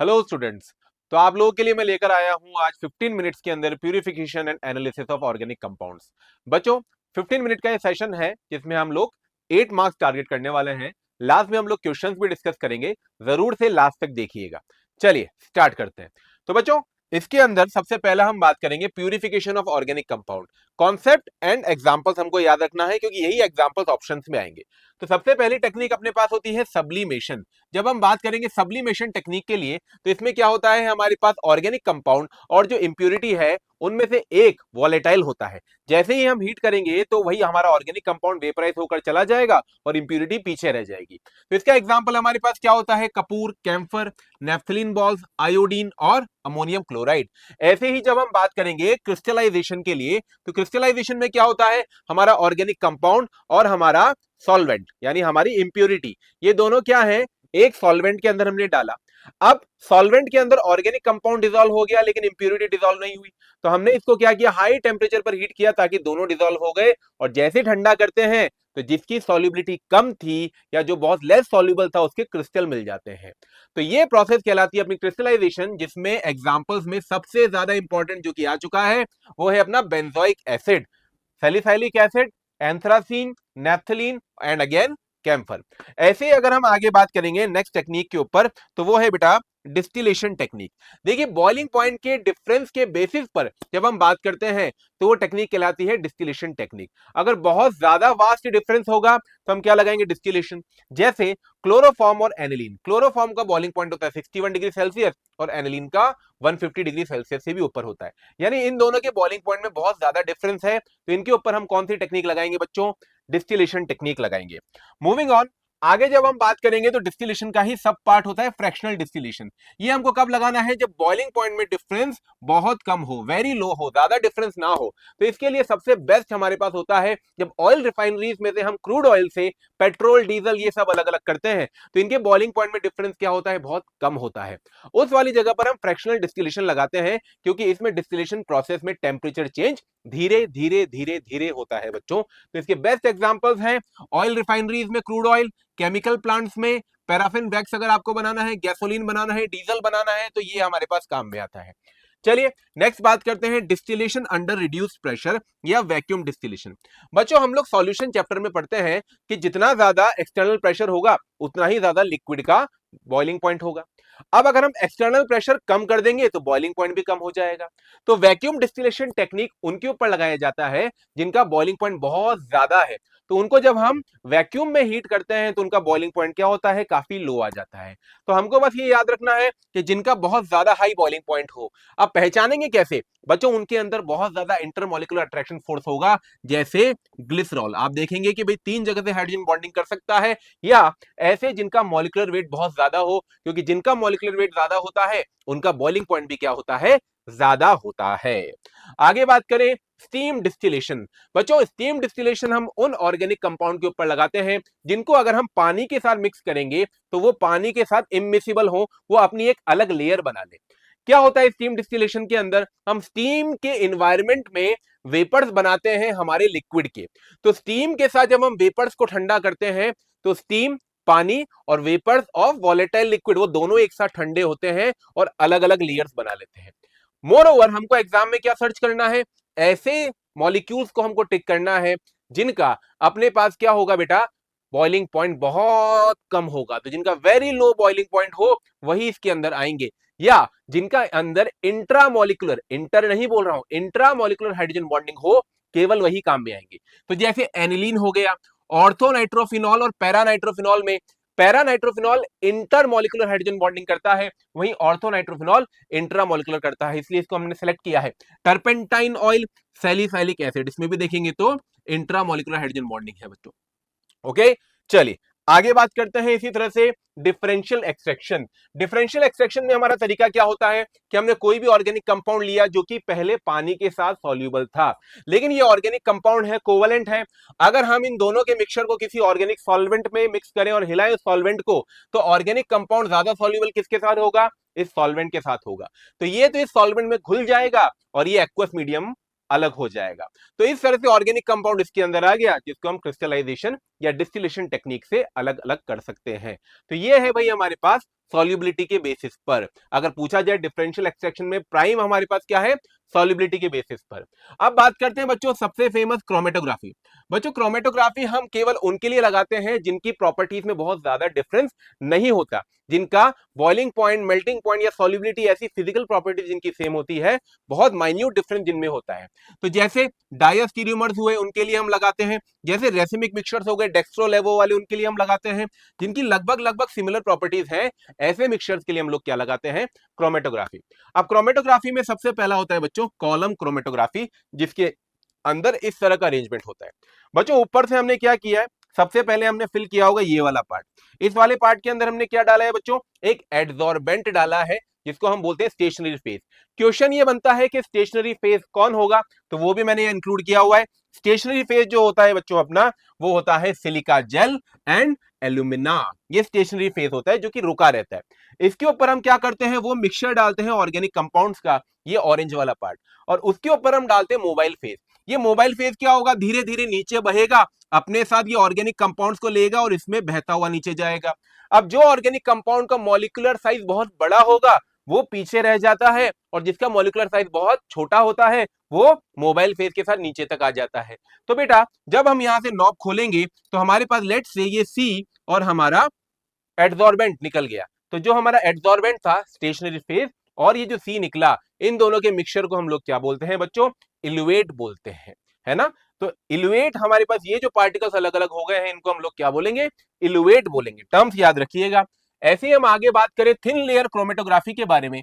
Hello students. तो आप लोगों के लिए मैं लेकर आया हूं आज 15 मिनट्स के अंदर purification and analysis of organic compounds. बच्चों, 15 मिनट का ये सेशन है जिसमें हम लोग 8 मार्क्स टारगेट करने वाले हैं। लास्ट में हम लोग क्वेश्चंस भी डिस्कस करेंगे, जरूर से लास्ट तक देखिएगा। चलिए स्टार्ट करते हैं। तो बच्चों, इसके अंदर सबसे पहला हम बात करेंगे purification of organic compound. Concept and examples हमको याद रखना है क्योंकि यही एग्जांपल्स ऑप्शंस में आएंगे। तो सबसे पहली टेक्निक अपने पास होती है सब्लिमेशन। जब हम बात करेंगे सब्लिमेशन टेक्निक के लिए, तो इसमें क्या होता है, हमारे पास ऑर्गेनिक कंपाउंड और जो इंप्यूरिटी है उनमें से एक वॉलेटाइल होता है। जैसे ही हम हीट करेंगे तो वही हमारा ऑर्गेनिक कंपाउंड वेपराइज होकर चला जाएगा और इंप्यूरिटी पीछे रह जाएगी। तो इसका एग्जांपल हमारे पास क्या होता है, कपूर, कैम्फर, नेफ्थलीन बॉल्स, आयोडीन और अमोनियम क्लोराइड। ऐसे ही जब हम बात करेंगे क्रिस्टलाइजेशन के लिए, तो क्रिस्टलाइजेशन में क्या होता है, हमारा ऑर्गेनिक कंपाउंड और हमारा सॉल्वेंट यानी हमारी इंप्यूरिटी, ये दोनों क्या है, एक सॉल्वेंट के अंदर हमने डाला। अब सॉल्वेंट के अंदर ऑर्गेनिक कंपाउंड डिसॉल्व हो गया लेकिन इंप्यूरिटी डिसॉल्व नहीं हुई। तो हमने इसको क्या किया, हाई टेम्परेचर पर हीट किया ताकि दोनों डिसॉल्व हो गए। और जैसे ठंडा करते हैं तो जिसकी सॉल्युबिलिटी कम थी या जो बहुत लेस सॉल्युबल था उसके क्रिस्टल मिल जाते हैं। तो ये प्रोसेस कहलाती है अपनी क्रिस्टलाइजेशन, जिसमें एग्जांपल्स में सबसे ज्यादा इंपॉर्टेंट जो कि आ चुका है वो है अपना benzoic acid, salicylic acid, anthracene, naphthalene and again camphor. ऐसे अगर हम आगे बात करेंगे नेक्स्ट टेक्निक के ऊपर, तो वो है बेटा डिस्टिलेशन टेक्निक। देखिए, बॉइलिंग पॉइंट के डिफरेंस के बेसिस पर जब हम बात करते हैं तो वो टेक्निक कहलाती है डिस्टिलेशन टेक्निक। अगर बहुत ज्यादा वास्ट डिफरेंस होगा तो हम क्या लगाएंगे, डिस्टिलेशन। जैसे क्लोरोफॉर्म और एनिलीन, क्लोरोफॉर्म का बॉइलिंग पॉइंट होता है 61 डिग्री सेल्सियस और एनिलीन का 150 डिग्री सेल्सियस से भी ऊपर होता है, यानी इन दोनों के बॉइलिंग पॉइंट में बहुत ज्यादा डिफरेंस है। तो इनके ऊपर हम कौन सी टेक्निक लगाएंगे बच्चों, डिस्टिलेशन टेक्निक लगाएंगे। मूविंग ऑन, आगे जब हम बात करेंगे तो डिस्टिलेशन का ही सब पार्ट होता है फ्रैक्शनल डिस्टिलेशन। ये हमको कब लगाना है, जब बॉइलिंग पॉइंट में डिफरेंस बहुत कम हो, वेरी लो हो, ज्यादा डिफरेंस ना हो। तो इसके लिए सबसे बेस्ट हमारे पास होता है जब ऑयल रिफाइनरीज में से हम क्रूड ऑयल से पेट्रोल, डीजल ये सब अलग अलग करते हैं तो इनके बॉइलिंग पॉइंट में डिफरेंस क्या होता है, बहुत कम होता है। उस वाली जगह पर हम फ्रैक्शनल डिस्टिलेशन लगाते हैं क्योंकि इसमें डिस्टिलेशन प्रोसेस में टेम्परेचर चेंज धीरे धीरे धीरे धीरे होता है बच्चों। तो इसके बेस्ट एग्जांपल्स हैं ऑयल रिफाइनरीज में क्रूड ऑयल, केमिकल प्लांट्स में पैराफिन वैक्स अगर आपको बनाना है, गैसोलीन बनाना है, डीजल बनाना है, तो ये हमारे पास काम में आता है। चलिए नेक्स्ट बात करते हैं डिस्टिलेशन अंडर रिड्यूस्ड प्रेशर या वैक्यूम डिस्टिलेशन। बच्चों, हम लोग सॉल्यूशन चैप्टर में पढ़ते हैं कि जितना ज्यादा एक्सटर्नल प्रेशर होगा उतना ही ज्यादा लिक्विड का बॉइलिंग पॉइंट होगा। अब अगर हम एक्सटर्नल प्रेशर कम कर देंगे तो बॉइलिंग पॉइंट भी कम हो जाएगा। तो वैक्यूम डिस्टिलेशन टेक्निक उनके ऊपर लगाया जाता है जिनका बॉइलिंग पॉइंट बहुत ज्यादा है। तो उनको जब हम वैक्यूम में हीट करते हैं तो उनका बॉइलिंग पॉइंट क्या होता है, काफी लो आ जाता है। तो हमको बस ये याद रखना है कि जिनका बहुत ज्यादा हाई बॉइलिंग पॉइंट हो। अब पहचानेंगे कैसे बच्चों, उनके अंदर बहुत ज्यादा इंटरमोलिकुलर अट्रैक्शन फोर्स होगा। जैसे ग्लिसरॉल, आप देखेंगे कि भाई 3 जगह से हाइड्रोजन बॉन्डिंग कर सकता है, या ऐसे जिनका मॉलिक्यूलर वेट बहुत ज्यादा हो, क्योंकि जिनका मॉलिक्यूलर वेट ज्यादा होता है उनका बॉइलिंग पॉइंट भी क्या होता है, ज्यादा होता है। आगे बात करें स्टीम डिस्टिलेशन। बच्चों, स्टीम डिस्टिलेशन हम उन ऑर्गेनिक कंपाउंड के ऊपर लगाते हैं जिनको अगर हम पानी के साथ मिक्स करेंगे तो वो पानी के साथ इमिसिबल हो, वो अपनी एक अलग लेयर बना ले। क्या होता है स्टीम डिस्टिलेशन के अंदर, हम स्टीम के एनवायरनमेंट में वेपर्स बनाते हैं हमारे लिक्विड के। तो स्टीम के साथ जब हम वेपर्स को ठंडा करते हैं तो स्टीम, पानी और वेपर्स ऑफ वॉलेटाइल लिक्विड, वो दोनों एक साथ ठंडे होते हैं और अलग अलग लेयर्स बना लेते हैं। मोर ओवर, हमको एग्जाम में क्या सर्च करना है, ऐसे मॉलिक्यूल्स को हमको टिक करना है जिनका अपने पास क्या होगा बेटा, बॉइलिंग पॉइंट बहुत कम होगा। तो जिनका वेरी लो बॉइलिंग पॉइंट हो वही इसके अंदर आएंगे, या जिनका अंदर इंट्रामोलिकुलर, इंटर नहीं बोल रहा हूं, इंट्रामोलिकुलर हाइड्रोजन बॉन्डिंग हो, केवल वही काम में आएंगे। तो जैसे एनिलीन हो गया, ऑर्थोनाइट्रोफिनॉल और पैरानाइट्रोफिनॉल में पैरानाइट्रोफिनॉल इंटरमोलिकुलर हाइड्रोजन बॉन्डिंग करता है, वहीं ऑर्थोनाइट्रोफिनॉल इंट्रामोलिकुलर करता है, इसलिए इसको हमने सेलेक्ट किया है। टर्पेंटाइन ऑयल, सैलिसाइलिक एसिड, इसमें भी देखेंगे तो इंट्रामोलिकुलर हाइड्रोजन बॉन्डिंग है बच्चों। ओके, चलिए आगे बात करते हैं इसी तरह से डिफरेंशियल एक्सट्रैक्शन। डिफरेंशियल एक्सट्रैक्शन में हमारा तरीका क्या होता है कि हमने कोई भी ऑर्गेनिक कंपाउंड लिया जो कि पहले पानी के साथ सॉल्यूबल था, लेकिन ये ऑर्गेनिक कंपाउंड है, कोवलेंट है। अगर हम इन दोनों के मिक्सचर को किसी ऑर्गेनिक सॉल्वेंट में मिक्स करें और हिलाएं सॉल्वेंट को, तो ऑर्गेनिक कंपाउंड ज्यादा सॉल्यूबल किसके साथ होगा, इस सॉल्वेंट के साथ होगा। तो ये तो इस सॉल्वेंट में घुल जाएगा और ये एक्वस मीडियम अलग हो जाएगा। तो इस तरह से ऑर्गेनिक कंपाउंड इसके अंदर आ गया जिसको हम क्रिस्टलाइजेशन या डिस्टिलेशन टेक्निक से अलग अलग कर सकते हैं। तो ये है भाई हमारे पास सॉल्युबिलिटी के बेसिस पर। अगर पूछा जाए डिफरेंशियल एक्सट्रैक्शन में प्राइम हमारे पास क्या है, सॉल्युबिलिटी के बेसिस पर। अब बात करते हैं बच्चों सबसे फेमस क्रोमेटोग्राफी। बच्चों क्रोमेटोग्राफी हम केवल उनके लिए लगाते हैं जिनकी प्रॉपर्टीज में बहुत ज्यादा डिफरेंस नहीं होता, जिनका बॉइलिंग पॉइंट, मेल्टिंग पॉइंट या सॉल्युबिलिटी ऐसी फिजिकल प्रॉपर्टीज जिनकी सेम होती है, बहुत माइन्यूट डिफरेंस जिनमें होता है। तो जैसे डायस्टीरियोमर्स हुए उनके लिए हम लगाते हैं, जैसे रेसिमिक मिक्सचर्स हो गए डेक्स्ट्रोलेवो वाले उनके लिए हम लगाते हैं, जिनकी लगभग लगभग सिमिलर प्रॉपर्टीज हैं, ऐसे मिक्सचर्स के लिए हम लोग क्या लगाते हैं, क्रोमेटोग्राफी। अब क्रोमेटोग्राफी में सबसे पहला होता है बच्चों कॉलम क्रोमेटोग्राफी, जिसके अंदर इस तरह का अरेंजमेंट होता है। बच्चों ऊपर से हमने क्या किया है, सबसे पहले हमने फिल किया होगा ये वाला पार्ट। इस वाले पार्ट के अंदर हमने क्या डाला है बच्चों, एक एडसॉर्बेंट डाला है जिसको हम बोलते हैं स्टेशनरी फेज। क्वेश्चन ये बनता है कि स्टेशनरी फेज कौन होगा, तो वो भी मैंने इंक्लूड किया हुआ है। स्टेशनरी फेज जो होता है बच्चों अपना, वो होता है सिलिका जेल एंड एल्यूमिना। ये स्टेशनरी फेज होता है जो कि रुका रहता है। इसके ऊपर हम क्या करते हैं, वो मिक्सचर डालते हैं ऑर्गेनिक कंपाउंड्स का, ये ऑरेंज वाला पार्ट, और उसके ऊपर हम डालते हैं मोबाइल फेज। ये मोबाइल फेज क्या होगा, धीरे धीरे नीचे बहेगा, अपने साथ ये ऑर्गेनिक कंपाउंड्स को लेगा और इसमें बहता हुआ नीचे जाएगा। अब जो ऑर्गेनिक कंपाउंड का मॉलिक्यूलर साइज बहुत बड़ा होगा वो पीछे रह जाता है, और जिसका मॉलिक्यूलर साइज बहुत छोटा होता है वो मोबाइल फेज के साथ नीचे तक आ जाता है। तो बेटा जब हम यहां से नॉब खोलेंगे तो हमारे पास लेट से ये सी और हमारा एडसॉर्बेंट निकल गया। तो जो हमारा एडसॉर्बेंट था स्टेशनरी फेज, और ये जो सी निकला, इन दोनों के मिक्सचर को हम लोग क्या बोलते हैं बच्चों, इल्यूएट बोलते हैं, है ना। तो इल्यूएट हमारे पास ये जो पार्टिकल्स अलग अलग हो गए हैं इनको हम लोग क्या बोलेंगे, इल्यूएट बोलेंगे। टर्म्स याद रखिएगा। ऐसे ही हम आगे बात करें थिन लेयर क्रोमेटोग्राफी के बारे में,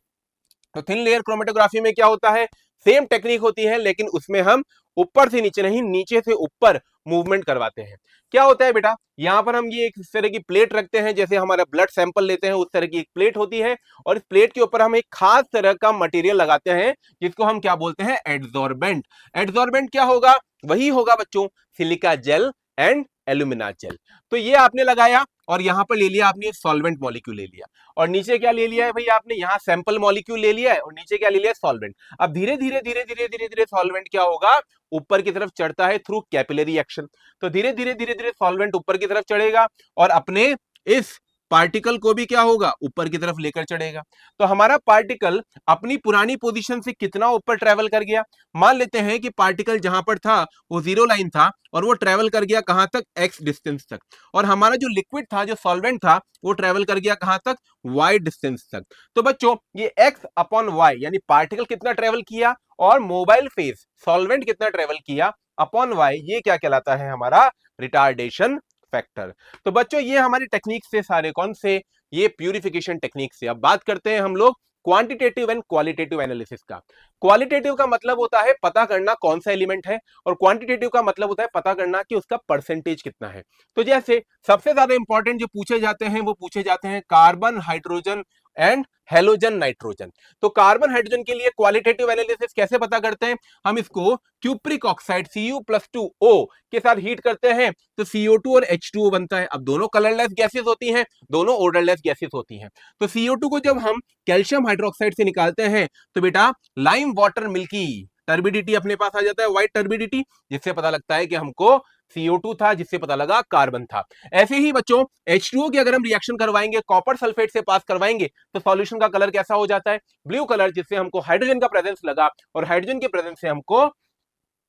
तो थिन लेयर क्रोमेटोग्राफी में क्या होता है, सेम टेक्निक होती है लेकिन उसमें हम ऊपर से नीचे नहीं, नीचे से ऊपर मूवमेंट करवाते हैं। क्या होता है बेटा, यहां पर हम ये एक इस तरह की प्लेट रखते हैं, जैसे हमारा ब्लड सैंपल लेते हैं उस तरह की एक प्लेट होती है, और इस प्लेट के ऊपर हम एक खास तरह का मटेरियल लगाते हैं जिसको हम क्या बोलते हैं, एडसॉर्बेंट। एडसॉर्बेंट क्या होगा, वही होगा बच्चों silica gel and alumina gel. तो ये आपने लगाया और यहां पर ले लिया आपने सॉल्वेंट मॉलिक्यूल ले लिया, और नीचे क्या ले लिया है भाई आपने, यहाँ सैंपल मॉलिक्यूल ले लिया है और नीचे क्या ले लिया है, सॉल्वेंट। अब धीरे धीरे धीरे धीरे धीरे धीरे सॉल्वेंट क्या होगा, ऊपर की तरफ चढ़ता है थ्रू कैपिलरी एक्शन। तो धीरे धीरे धीरे धीरे सॉल्वेंट ऊपर की तरफ चढ़ेगा और अपने इस पार्टिकल को भी क्या होगा, ऊपर की तरफ लेकर चढ़ेगा। तो हमारा पार्टिकल अपनी पुरानी पोजीशन से कितना ऊपर ट्रेवल कर गया, मान लेते हैं कि पार्टिकल जहां पर था वो जीरो लाइन था और वो ट्रेवल कर गया कहां तक, एक्स डिस्टेंस तक, और हमारा जो लिक्विड था, जो सॉल्वेंट था, वो ट्रेवल कर गया कहां तक, वाई डिस्टेंस तक। तो बच्चों ये एक्स अपॉन वाई यानी पार्टिकल कितना ट्रेवल किया और मोबाइल फेज सॉल्वेंट कितना ट्रेवल किया अपॉन वाई, ये क्या कहलाता है, हमारा रिटार्डेशन फैक्टर। तो बच्चों ये हमारी टेक्निक से सारे कौन से, ये प्यूरिफिकेशन टेक्निक से। अब बात करते हैं हम लोग क्वांटिटेटिव एंड क्वालिटेटिव एनालिसिस का। क्वालिटेटिव का मतलब होता है पता करना कौन सा एलिमेंट है, और क्वांटिटेटिव का मतलब होता है पता करना कि उसका परसेंटेज कितना है। तो जैसे सबसे ज्यादा इंपॉर्टेंट जो पूछे जाते हैं वो पूछे जाते हैं carbon, hydrogen and halogen, nitrogen. तो कार्बन हाइड्रोजन के लिए क्वालिटेटिव एनालिसिस कैसे पता करते हैं, हम इसको क्यूप्रिक ऑक्साइड Cu+2O के साथ हीट करते हैं तो CO2 और H2O बनता है। अब दोनों कलरलेस गैसेस होती हैं, दोनों ओडरलेस गैसेस होती हैं। तो CO2 को जब हम कैल्शियम हाइड्रोक्साइड से निकालते हैं तो बेटा लाइम वाटर मिल्की टर्बिडिटी अपने पास आ जाता है, व्हाइट टर्बिडिटी, जिससे पता लगता है कि हमको CO2 था, जिससे पता लगा कार्बन था। ऐसे ही बच्चों H2O की अगर हम रिएक्शन करवाएंगे, कॉपर सल्फेट से पास करवाएंगे, तो सॉल्यूशन का कलर कैसा हो जाता है, ब्लू कलर, जिससे हमको हाइड्रोजन का प्रेजेंस लगा, और हाइड्रोजन के प्रेजेंस से हमको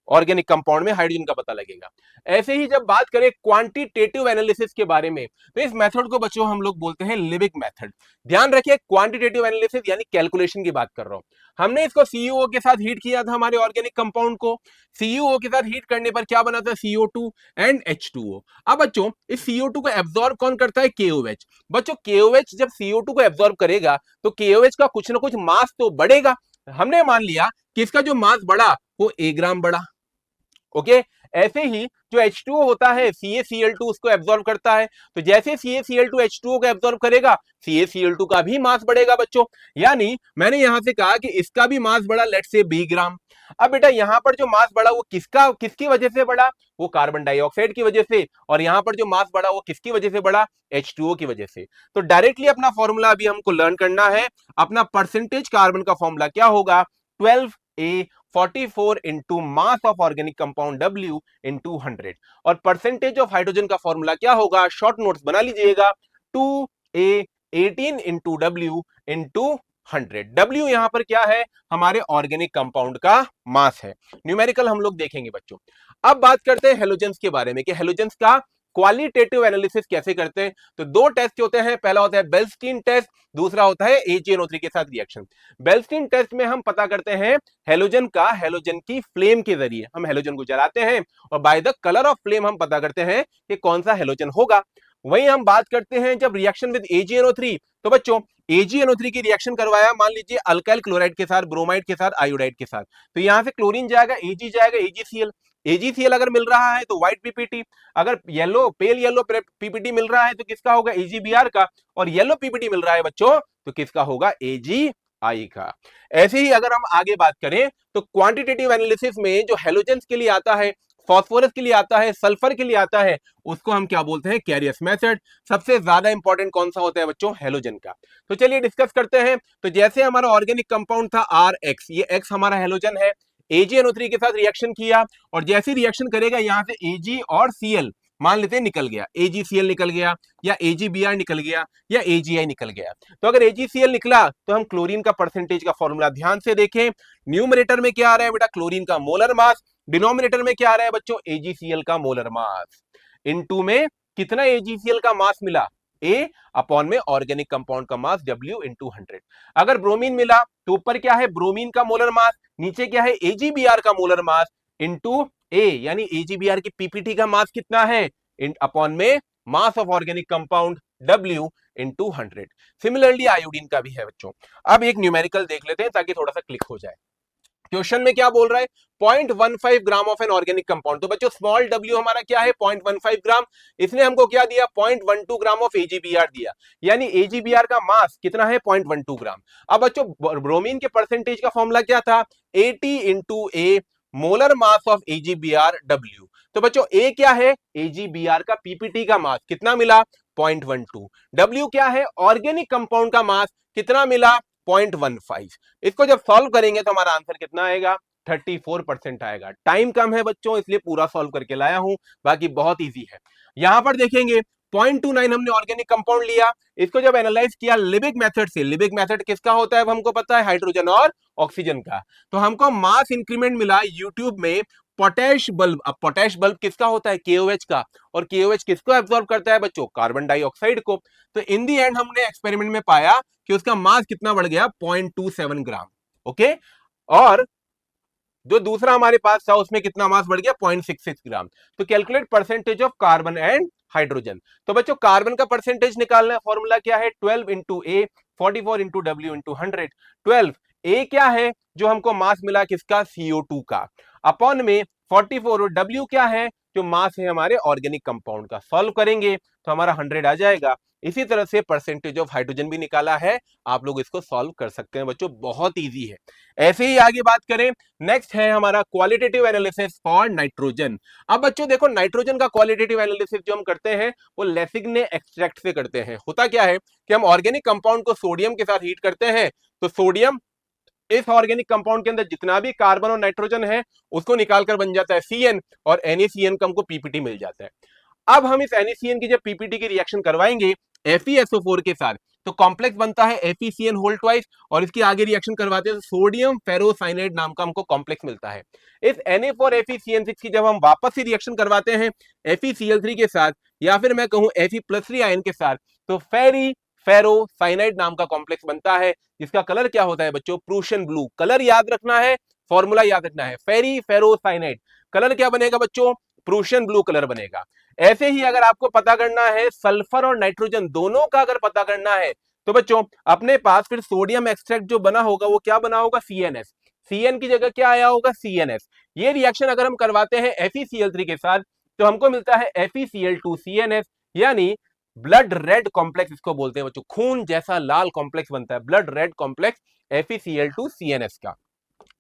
ऑर्गेनिक कंपाउंड में हाइड्रोजन का पता लगेगा। ऐसे ही जब बात करें क्वांटिटेटिव एनालिसिस के बारे में, तो इस मेथड को बच्चों हम लोग बोलते हैं लिबिक मेथड। ध्यान रखिए क्वांटिटेटिव एनालिसिस यानी कैलकुलेशन की बात कर रहा हूं। हमने इसको CuO के साथ हीट किया था हमारे ऑर्गेनिक कंपाउंड को, CuO के साथ हीट करने पर क्या बना था, CO2 एंड H2O। अब बच्चों इस CO2 को एब्जॉर्ब कौन करता है, KOH। बच्चों KOH जब CO2 को एब्जॉर्ब करेगा तो KOH का कुछ ना कुछ मास तो बढ़ेगा। हमने मान लिया कि इसका जो मास बढ़ा वो A ग्राम बढ़ा, ओके। ऐसे ही जो H2O होता है CaCl2 उसको एब्जॉर्ब करता है, तो जैसे CaCl2 H2O को एब्जॉर्ब करेगा CaCl2 का भी मास बढ़ेगा बच्चों। यानी मैंने यहां से कहा कि इसका भी मास बढ़ा, लेट्स से B ग्राम। अब बेटा यहां पर जो मास बढ़ा वो किसकी वजह से बढ़ा, वो कार्बन डाइऑक्साइड की वजह से, और यहां पर जो मास बढ़ा वो किसकी वजह से बढ़ा, H2O की वजह से। तो डायरेक्टली अपना फॉर्मूला अभी हमको लर्न करना है। अपना परसेंटेज कार्बन का फॉर्मूला क्या होगा, 12A 44 into mass of organic compound W into 100। और परसेंटेज ऑफ हाइड्रोजन का फॉर्मूला क्या होगा, शॉर्ट नोट्स बना लीजिएगा, 2A 18 into W into 100। W यहां पर क्या है, हमारे ऑर्गेनिक कंपाउंड का मास है। न्यूमेरिकल हम लोग देखेंगे बच्चों। अब बात करते हैं हेलोजेंस के बारे में कि हेलोजेंस का क्वालिटेटिव एनालिसिस कैसे करते हैं। तो दो टेस्ट होते हैं, पहला होता है बेल्स्टीन टेस्ट, दूसरा होता है AgNO3 के साथ रिएक्शन। बेल्स्टीन टेस्ट में हम पता करते हैं हेलोजन का, हेलोजन की फ्लेम के जरिए हम हेलोजन को जलाते हैं और by the colour of flame हम पता करते हैं कि कौन सा हेलोजन होगा। वहीं हम बात करते हैं जब रिएक्शन विद AgNO3, तो बच्चों AgNO3 की रिएक्शन करवाया, मान लीजिए अल्काइल क्लोराइड के साथ, ब्रोमाइड के साथ, आयोडाइड के साथ, तो यहां से क्लोरीन जाएगा, Ag जाएगा, AgCl। AgCl अगर मिल रहा है तो व्हाइट पीपीटी, अगर येलो पेल येलो पीपीटी मिल रहा है तो किसका होगा, AgBr का, और येलो पीपीटी मिल रहा है बच्चों तो किसका होगा, AgI का। ऐसे ही अगर हम आगे बात करें तो क्वांटिटेटिव एनालिसिस में जो हेलोजेंस के लिए आता है, फास्फोरस के लिए आता है, सल्फर के लिए आता है, उसको हम क्या बोलते हैं, कैरियस मेथड। सबसे ज्यादा इंपॉर्टेंट कौन सा होता है बच्चों, हेलोजन का। तो चलिए डिस्कस करते हैं। तो जैसे हमारा ऑर्गेनिक कंपाउंड था RX, ये X हमारा हेलोजन है, AgNO3 के साथ रिएक्शन किया और जैसे रिएक्शन करेगा यहां से Ag और Cl मान लेते हैं निकल गया, AgCl निकल गया या AgBr निकल गया या AgI निकल गया। तो अगर AgCl निकला तो हम क्लोरीन का परसेंटेज का फॉर्मूला ध्यान से देखें। न्यूमरेटर में क्या आ रहा है बेटा, क्लोरीन का मोलर मास, डिनोमिनेटर में क्या आ रहा है बच्चों, AgCl का मोलर मास। इनटू में कितना AgCl का मास मिला, A अपॉन में ऑर्गेनिक कंपाउंड का मास W इंटू 100। अगर ब्रोमीन मिला तो ऊपर क्या है, ब्रोमीन का मोलर मास, नीचे क्या है, AgBr का मोलर मास इंटू A, यानी AgBr की पीपीटी का मास कितना है, अपॉन में mass of organic compound W into 100। Similarly iodine का भी है बच्चों। अब एक न्यूमेरिकल देख लेते हैं ताकि थोड़ा सा क्लिक हो जाए। क्वेश्चन में क्या बोल रहा है, 0.15 gram of an organic compound. तो बच्चों स्मॉल w हमारा क्या है, 0.15 ग्राम। इसने हमको क्या दिया, 0.12 ग्राम ऑफ AgBr दिया, यानी AgBr का मास कितना है, 0.12 ग्राम। अब बच्चों ब्रोमीन के परसेंटेज का फॉर्मूला क्या था, 80 into A molar mass of AgBr W। तो बच्चों A क्या है, AgBr का पीपीटी का मास कितना मिला, 0.12। W क्या है, ऑर्गेनिक कंपाउंड का मास कितना मिला, 0.15। इसको जब सॉल्व करेंगे तो हमारा आंसर कितना आएगा, 34% आएगा। टाइम कम है बच्चों इसलिए पूरा सॉल्व करके लाया हूं, बाकी बहुत इजी है। यहां पर देखेंगे 0.29 हमने ऑर्गेनिक कंपाउंड लिया, इसको जब एनालाइज किया लिबिक मेथड से, लिबिक मेथड किसका होता है हमको पता है, हाइड्रोजन और ऑक्सीजन का। तो हमको मास इंक्रीमेंट मिला यूट्यूब में पोटैश बल्ब। अब पोटैश बल्ब किसका होता है, KOH का, और KOH किसको एब्जॉर्ब करता है बच्चों, कार्बन डाइऑक्साइड को। तो इन दी एंड हमने एक्सपेरिमेंट में पाया कि उसका मास कितना बढ़ गया, 0.27 ग्राम। ओके, और जो दूसरा हमारे पास था उसमें कितना मास बढ़ गया, 0.66 ग्राम। तो calculate percentage of carbon and hydrogen. तो बच्चों कार्बन का परसेंटेज निकालना है, फॉर्मूला क्या है, 12 into A 44 into W into 100। 12 A क्या है, जो हमको मास मिला किसका, CO2 का, अपॉन में 44, और W क्या है, जो मास है हमारे ऑर्गेनिक कंपाउंड का। सॉल्व करेंगे तो हमारा 100 आ जाएगा। इसी तरह से परसेंटेज ऑफ हाइड्रोजन भी निकाला है, आप लोग इसको सॉल्व कर सकते हैं बच्चों, बहुत इजी है। ऐसे ही आगे बात करें, नेक्स्ट है हमारा क्वालिटेटिव एनालिसिस फॉर नाइट्रोजन। अब बच्चों देखो नाइट्रोजन का क्वालिटेटिव एनालिसिस जो हम करते हैं वो लेसिग्ने एक्सट्रैक्ट से करते हैं। होता क्या है कि हम ऑर्गेनिक कंपाउंड को सोडियम के साथ हीट करते हैं, तो सोडियम इस ऑर्गेनिक कंपाउंड के अंदर जितना भी कार्बन और नाइट्रोजन है उसको निकालकर बन जाता है CN, और NaCN का हमको पीपीटी मिल जाता है। अब हम इस NaCN की जब पीपीटी की रिएक्शन करवाएंगे FeSO4 के साथ, तो कॉम्प्लेक्स बनता है FeCN होल ट्वाइस, और इसकी आगे रिएक्शन करवाते हैं तो सोडियम फेरोसाइनाइड नाम का हमको कॉम्प्लेक्स मिलता है। इस Na4FeCN6 की जब हम वापस से रिएक्शन करवाते हैं FeCl3 के साथ, या फिर मैं कहूं Fe+3 आयन के साथ, तो फेरी फेरोसाइनाइड नाम का कॉम्प्लेक्स बनता है, जिसका कलर क्या होता है बच्चों, प्रूशियन ब्लू। कलर याद रखना है, फॉर्मूला याद रखना है, फेरी फेरोसाइनाइड, कलर क्या बनेगा बच्चों, प्रूशियन ब्लू कलर बनेगा। ऐसे ही अगर आपको पता करना है सल्फर और नाइट्रोजन दोनों का अगर पता करना है, तो बच्चों अपने पास फिर सोडियम एक्सट्रैक्ट जो बना होगा वो क्या बना होगा, CNS। CN की जगह क्या आया होगा, CNS। ये रिएक्शन अगर हम करवाते हैं FeCl3 के साथ तो हमको मिलता है FeCl2CNS, यानी ब्लड रेड कॉम्प्लेक्स इसको बोलते हैं बच्चों, खून जैसा लाल कॉम्प्लेक्स बनता है, ब्लड रेड कॉम्प्लेक्स FeCl2CNS का।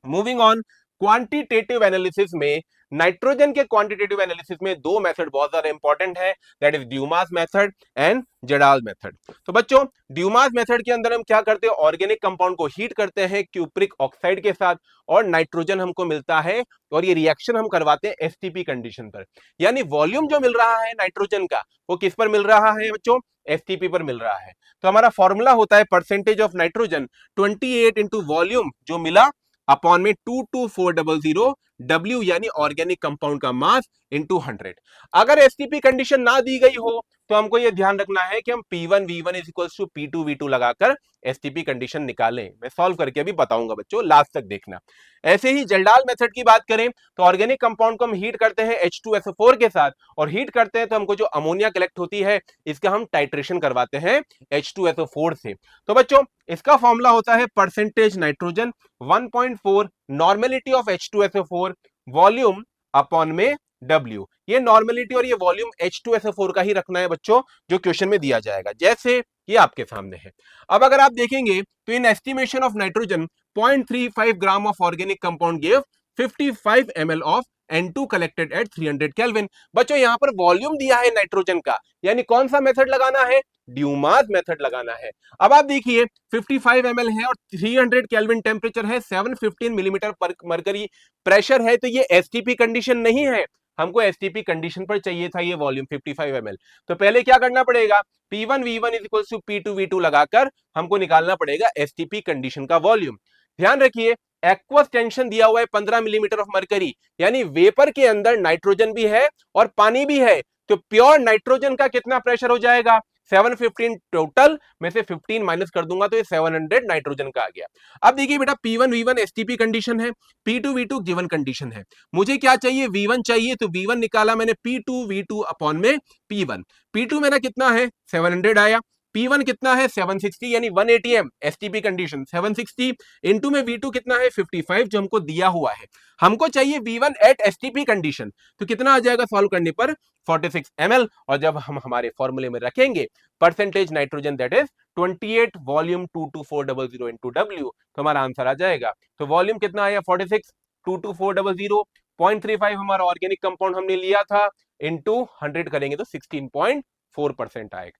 मूविंग ऑन, क्वांटिटेटिव एनालिसिस में नाइट्रोजन के क्वांटिटेटिव एनालिसिस में दो मेथड बहुत ज्यादा इंपॉर्टेंट है, that is Dumas method and Kjeldahl method. तो बच्चों ड्यूमास मेथड के अंदर हम क्या करते हैं, ऑर्गेनिक कंपाउंड को हीट करते हैं क्यूप्रिक ऑक्साइड के साथ और नाइट्रोजन हमको मिलता है और ये रिएक्शन हम करवाते हैं एसटीपी कंडीशन पर। यानी वॉल्यूम जो मिल रहा है नाइट्रोजन का वो किस पर मिल रहा है बच्चों, एसटीपी पर मिल रहा है। तो हमारा फॉर्मूला होता है percentage of nitrogen 28 into volume जो मिला अपॉन में 22400 W यानी ऑर्गेनिक कंपाउंड का मास इंटू 100। अगर एसटीपी कंडीशन ना दी गई हो तो हमको यह ध्यान रखना है कि हम P1 V1 is equals to P2 V2 लगाकर एसटीपी कंडीशन निकालें। मैं सॉल्व करके अभी बताऊंगा बच्चों, लास्ट तक देखना। ऐसे ही जल्डाल मेथड की बात करें तो ऑर्गेनिक कंपाउंड को हम हीट करते हैं H2SO4 के साथ और हीट करते हैं तो हमको जो अमोनिया कलेक्ट होती है इसका हम टाइट्रेशन करवाते हैं H2SO4 से। तो बच्चों इसका फॉर्मूला होता है percentage nitrogen 1.4 normality of H2SO4 volume upon में W। ये नॉर्मेलिटी और ये वॉल्यूम H2SO4 का ही रखना है बच्चों, जो क्वेश्चन में दिया जाएगा, जैसे ये आपके सामने है। अब अगर आप देखेंगे तो इन estimation of nitrogen 0.35 gram of organic compound give 55 ml of N2 collected at 300 kelvin. बच्चों यहां पर वॉल्यूम दिया है नाइट्रोजन का, यानी कौन सा मेथड लगाना है, ड्यूमास मेथड लगाना है। अब आप देखिए 55 ml है और 300 केल्विन टेम्परेचर है, 715 मिलीमीटर पर मरकरी प्रेशर है, तो ये एसटीपी कंडीशन नहीं है, हमको एसटीपी कंडीशन पर चाहिए था ये वॉल्यूम 55 ml। तो पहले क्या करना पड़ेगा, P1 V1 is equals to P2 V2 लगाकर हमको निकालना पड़ेगा एसटीपी कंडीशन का वॉल्यूम। ध्यान रखिए एक्वस टेंशन दिया हुआ है 15 मिलीमीटर ऑफ मरकरी, यानी वेपर के अंदर नाइट्रोजन भी है और पानी भी है, तो प्योर नाइट्रोजन का कितना प्रेशर हो जाएगा, 715 टोटल में से 15 माइनस कर दूंगा तो ये 700 नाइट्रोजन का आ गया। अब देखिए बेटा P1 V1 एसटीपी कंडीशन है, P2 V2 गिवन कंडीशन है, मुझे क्या चाहिए, V1 चाहिए, तो V1 निकाला मैंने P2 V2 अपॉन में P1। P2 मेरा कितना है 700 आया, P1 कितना है 760 यानी 180 m एसटीपी कंडीशन 760 इनटू में V2 कितना है 55 जो हमको दिया हुआ है, हमको चाहिए V1 एट एसटीपी कंडीशन, तो कितना आ जाएगा सॉल्व करने पर 46 ml। और जब हम हमारे फॉर्मूले में रखेंगे percentage nitrogen that is 28 volume 22400 into W, तो हमारा आंसर आ जाएगा। तो वॉल्यूम कितना आया 46, 22400 0.35 हमारा ऑर्गेनिक कंपाउंड हमने लिया था, इनटू 100 करेंगे तो 16.4% आएगा।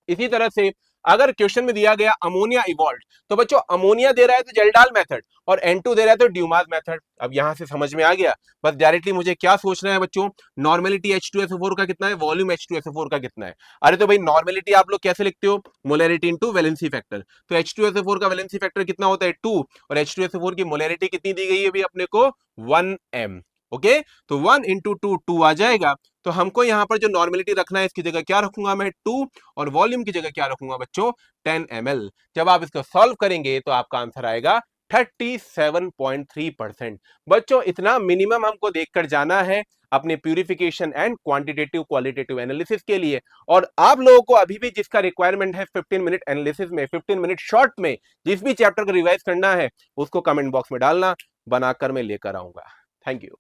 इसी तरह से अगर क्वेश्चन में दिया गया अमोनिया इवॉल्व, तो बच्चों अमोनिया दे रहा है तो जल्डाल मेथड और N2 दे रहा है तो ड्यूमास मेथड। अब यहां से समझ में आ गया, बस डायरेक्टली मुझे क्या सोचना है बच्चों, नॉर्मेलिटी H2SO4 का कितना है, वॉल्यूम H2SO4 का कितना है। अरे तो भाई नॉर्मेलिटी आप लोग कैसे लिखते हो, मोलैरिटी इनटू वैलेंसी फैक्टर, तो H2SO4 का वैलेंसी फैक्टर कितना होता है 2 और H2SO4 की मोलैरिटी कितनी दी गई है भाई अपने को 1m। ओके तो 1 इंटू 2 2 आ जाएगा, तो हमको यहां पर जो नॉर्मेलिटी रखना है इसकी जगह क्या रखूंगा मैं 2 और वॉल्यूम की जगह क्या रखूंगा बच्चों 10 ml। जब आप इसको सॉल्व करेंगे तो आपका आंसर आएगा 37.3%। बच्चों इतना मिनिमम हमको देखकर जाना है अपने purification and quantitative qualitative analysis के लिए। और आप लोगों को अभी भी जिसका रिक्वायरमेंट है 15 मिनट एनालिसिस में, 15 मिनट शॉर्ट में जिस भी चैप्टर को रिवाइज करना है उसको कमेंट बॉक्स में डालना, बनाकर मैं लेकर आऊंगा। Thank you.